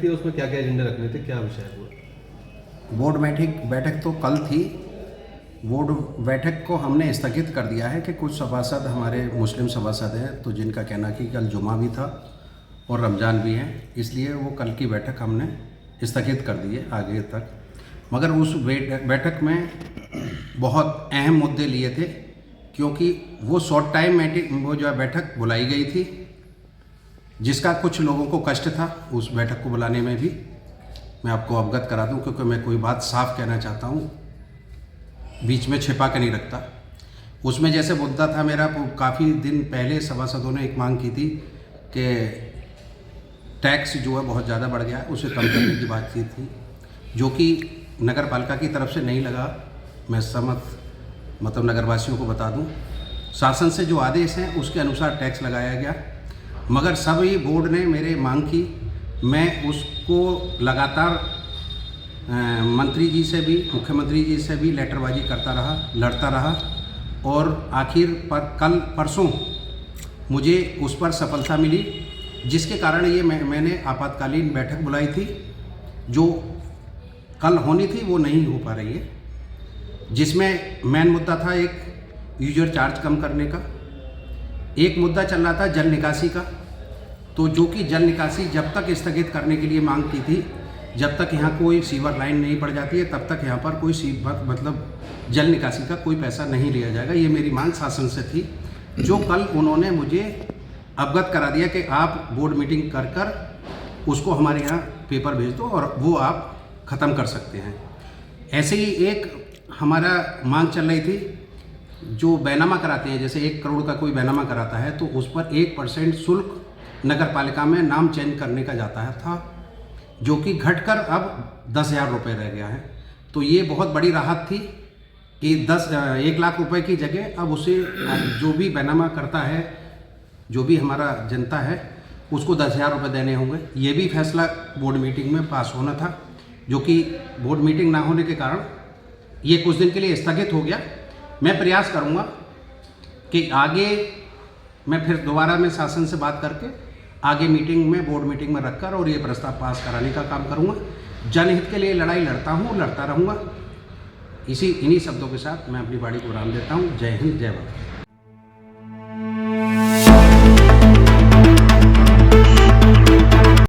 थी, उसमें क्या क्या एजेंडे रखने थे, क्या विषय हुआ? बोर्ड बैठक तो कल थी। बोर्ड बैठक को हमने स्थगित कर दिया है कि कुछ सभासद हमारे मुस्लिम सभासद हैं, तो जिनका कहना कि कल जुमा भी था और रमज़ान भी है, इसलिए वो कल की बैठक हमने स्थगित कर दी है आगे तक। मगर उस बैठक में बहुत अहम मुद्दे लिए थे, क्योंकि वो शॉर्ट टाइम वो जो है बैठक बुलाई गई थी, जिसका कुछ लोगों को कष्ट था उस बैठक को बुलाने में भी। मैं आपको अवगत करा दूं, क्योंकि मैं कोई बात साफ कहना चाहता हूं, बीच में छिपा के नहीं रखता। उसमें जैसे मुद्दा था मेरा, काफ़ी दिन पहले सभासदों ने एक मांग की थी कि टैक्स जो है बहुत ज़्यादा बढ़ गया है, उसे कम करने की बात की थी, जो कि नगर पालिका की तरफ से नहीं लगा। मैं मतलब नगरवासियों को बता दूं, शासन से जो आदेश हैं उसके अनुसार टैक्स लगाया गया, मगर सभी बोर्ड ने मेरे मांग की। मैं उसको लगातार मंत्री जी से भी, मुख्यमंत्री जी से भी लेटरबाजी करता रहा, लड़ता रहा, और आखिर पर कल परसों मुझे उस पर सफलता मिली, जिसके कारण ये मैंने आपातकालीन बैठक बुलाई थी, जो कल होनी थी वो नहीं हो पा रही है, जिसमें मेन मुद्दा था एक यूजर चार्ज कम करने का, एक मुद्दा चल रहा था जल निकासी का। तो जो कि जल निकासी जब तक स्थगित करने के लिए मांग की थी, जब तक यहाँ कोई सीवर लाइन नहीं पड़ जाती है तब तक यहाँ पर कोई मतलब जल निकासी का कोई पैसा नहीं लिया जाएगा। ये मेरी मांग शासन से थी, जो कल उन्होंने मुझे अवगत करा दिया कि आप बोर्ड मीटिंग कर उसको हमारे यहाँ पेपर भेज दो और वो आप ख़त्म कर सकते हैं। ऐसे ही एक हमारा मांग चल रही थी, जो बैनामा कराते हैं, जैसे 1 करोड़ का कोई बैनामा कराता है तो उस पर 1% शुल्क नगर पालिका में नाम चेंज करने का जाता है था, जो कि घटकर अब 10,000 रुपये रह गया है। तो ये बहुत बड़ी राहत थी कि 1 लाख रुपए की जगह अब उसे जो भी बैनामा करता है, जो भी हमारा जनता है, उसको 10,000 रुपये देने होंगे। ये भी फैसला बोर्ड मीटिंग में पास होना था, जो कि बोर्ड मीटिंग ना होने के कारण ये कुछ दिन के लिए स्थगित हो गया। मैं प्रयास करूंगा कि आगे मैं फिर दोबारा में शासन से बात करके आगे मीटिंग में, बोर्ड मीटिंग में रखकर और ये प्रस्ताव पास कराने का काम करूंगा। जनहित के लिए लड़ाई लड़ता हूँ, लड़ता रहूँगा। इन्हीं शब्दों के साथ मैं अपनी वाणी को विराम देता हूँ। जय हिंद, जय भारत।